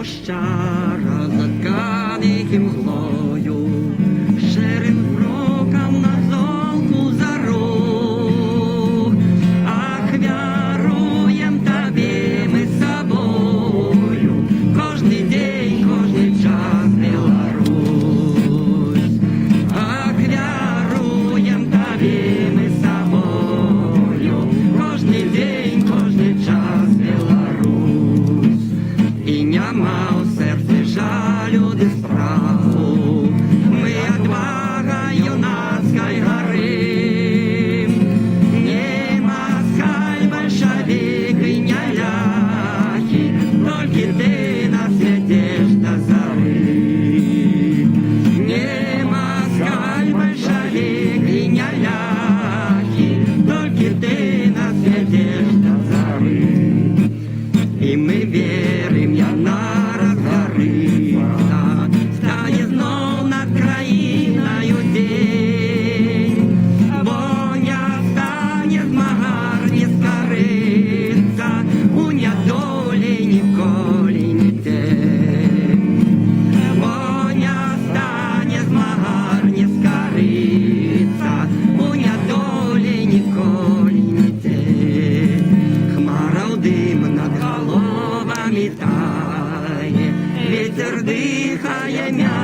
пощара затканих і мглою, шерим крокам на золку за рух. Ах, вяруєм тобі ми з собою, кожний день, кожний час, Білорусь. Ах, вяруєм тобі ми з собою, кожний день, кожний час, Білорусь. І нема у серці жалю, де страху, ми отвага юнацькой горим. Не москаль, большевик и не ляхи, только ты нас ведешь до зоры. Не москаль, большевик и не ляхи, только ты нас ведешь до зоры. І ми вірим, як нараз гориться, стане знов над країною день, бо не стане змагар, не скориться, у недолі ніколи не день. Бо не стане змагар, не скориться, у недолі ніколи не день. Хмара в дим над головами тає, вітер дихає м'яко.